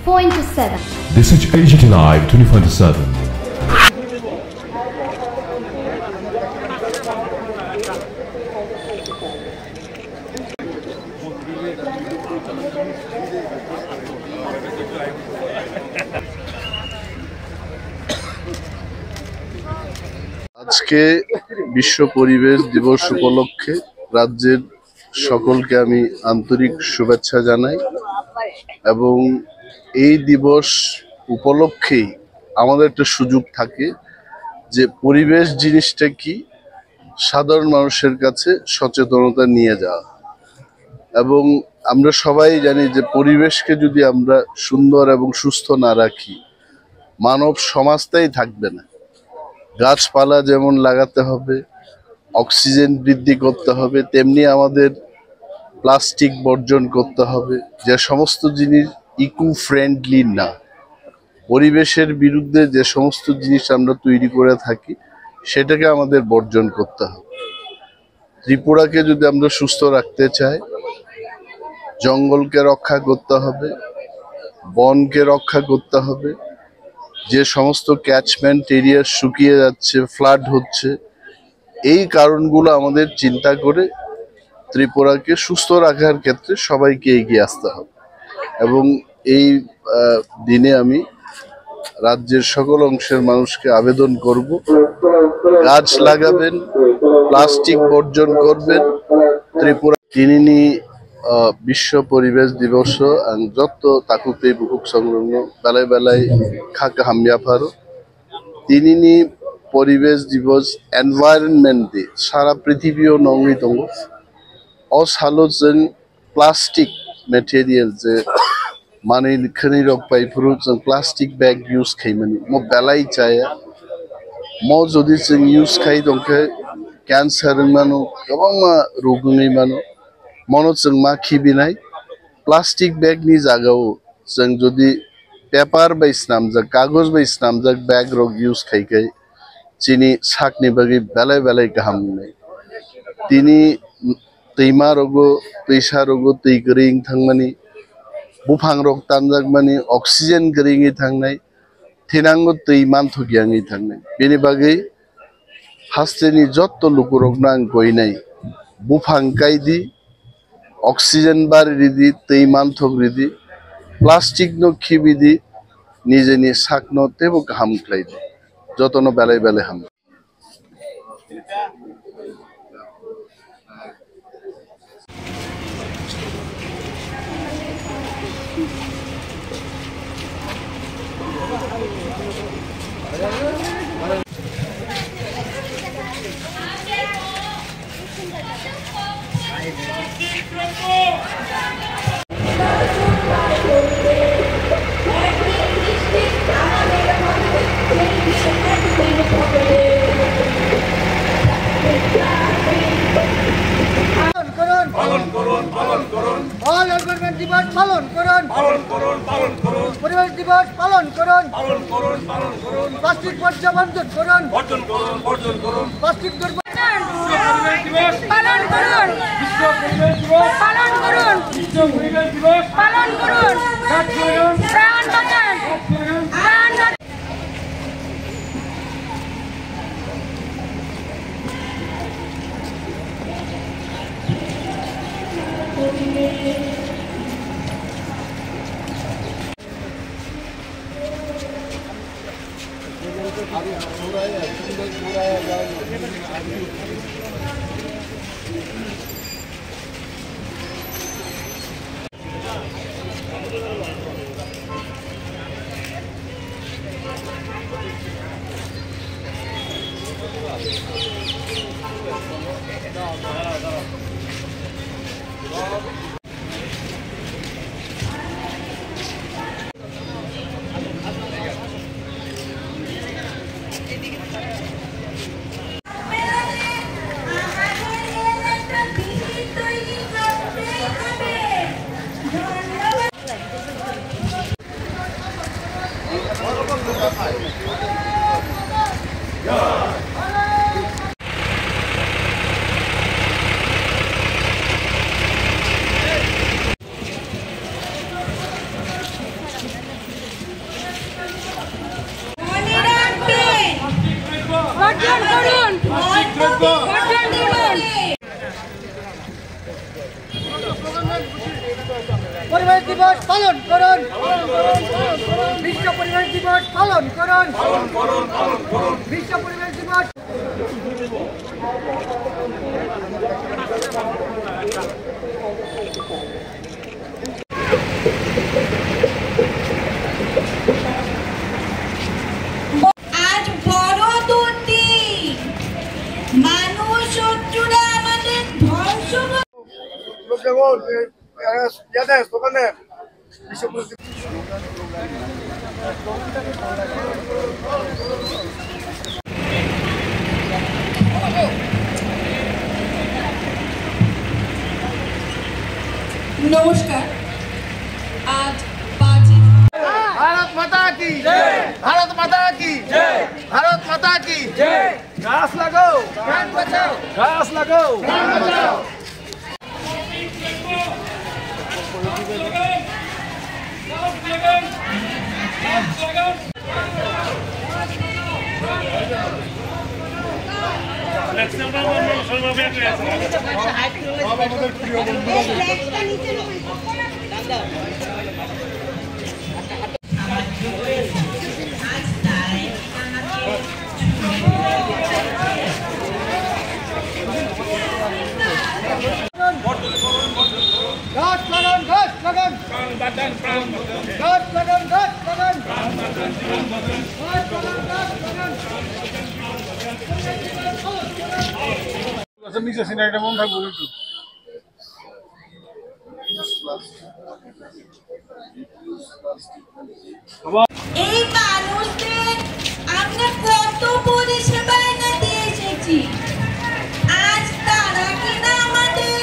4x7. This is AGT Live 24/7. আজকে বিশ্ব পরিবেশ দিবস উপলক্ষে রাজ্যের সকলকে আমি আন্তরিক শুভেচ্ছা জানাই এবং এই দিবস উপলক্ষেই আমাদের একটা সুযোগ থাকে যে পরিবেশ জিনিসটা কি সাধারণ মানুষের কাছে সচেতনতা নিয়ে যাওয়া এবং আমরা সবাই জানি যে পরিবেশকে যদি আমরা সুন্দর এবং সুস্থ না রাখি মানব সমাজটাই থাকবে না। গাছপালা যেমন লাগাতে হবে, অক্সিজেন বৃদ্ধি করতে হবে, তেমনি আমাদের প্লাস্টিক বর্জন করতে হবে। যে সমস্ত জিনিস ইকো ফ্রেন্ডলি না, পরিবেশের বিরুদ্ধে যে সমস্ত জিনিস আমরা তৈরি করে থাকি সেটাকে আমাদের বর্জন করতে হবে। ত্রিপুরাকে যদি আমরা সুস্থ রাখতে চাই, জঙ্গলকে রক্ষা করতে হবে, বনকে রক্ষা করতে হবে। যে সমস্ত ক্যাচমেন্ট এরিয়া শুকিয়ে যাচ্ছে, ফ্লাড হচ্ছে, এই কারণগুলো আমাদের চিন্তা করে ত্রিপুরাকে সুস্থ রাখার ক্ষেত্রে সবাইকে এগিয়ে আসতে হবে। এবং এই দিনে আমি রাজ্যের সকল অংশের মানুষকে আবেদন করব, গাছ লাগাবেন, প্লাস্টিক বর্জন করবেন। ত্রিপুরা তিনিনি বিশ্ব পরিবেশ দিবস যত তাকুতে বুকুক সংলগ্ন বেলায় বেলায় খাকা হামিয়াফারো তিনিনি পরিবেশ দিবস এনভায়রনমেন্ট ডে সারা পৃথিবীও নঙ্গি দङ असालो जों प्लास्टिक मेटेरियल जे माने खनि रक पाइफोर जों प्लास्टिक बैग यूज खाइमानि म बेलाय जाया म जदि जों यूज खाइ दंखे कैंसर मानो गोबां रोगै मानो मनो जों मा खिबिनाय प्लास्टिक बैग नि जागाव जों जदि पेपार बाइस नामजा कागज बाइस नामजा बैग रक यूज खाइखाय चिनि साकनि बागै बेलाय बेलाय गाहाम तिनि दैमा रगो दैसा रगो दै गरिं थांमानि बुफां रग तानजाक मानि अक्सिजेन गरिङै थांनाय थेनांगो दै मानथगियाङै थांनाय बेनि बागै हास्तेनि जत्त लुकुरग नां गयनाय बुफां गायदि अक्सिजेन बारिदि दै मानथग रिदि प्लास्टिक नो खिबिदि निजेनि साकनो तेबो गाहाम खालायदि जतनो बेलाय बेलाय हाम পরিবেশ দিবস পালন করুন প্লাস্টিক বর্জন করুন প্লাস্টিক পালন করুন পালন করুন পালন করুন প্রাণ বাঁচান প্রাণ বর্জন করুন। পরিবেশ দিবস পালন করুন। বিশ্ব পরিবেশ দিবস পালন করুন। বিশ্ব পরিবেশ দিবস। আজ বড় দুর্দিন, মানুষ শত্রুরা আমাদের ধ্বংস নমস্কার। আজ 5 भारत माता की जय। भारत माता की जय। भारत माता की जय। घास लगाओ, प्राण बचाओ। घास लगाओ, प्राण बचाओ। घास लगान, घास लगान। घास लगान, घास लगान। घास लगान, घास लगान। নিচে সিনারিটা মন থাকবো একটু। এই মানুষদের আমরা কত পরিষেবা এনে দিয়ে এসেছি, আজ তারা কিনা আমাদের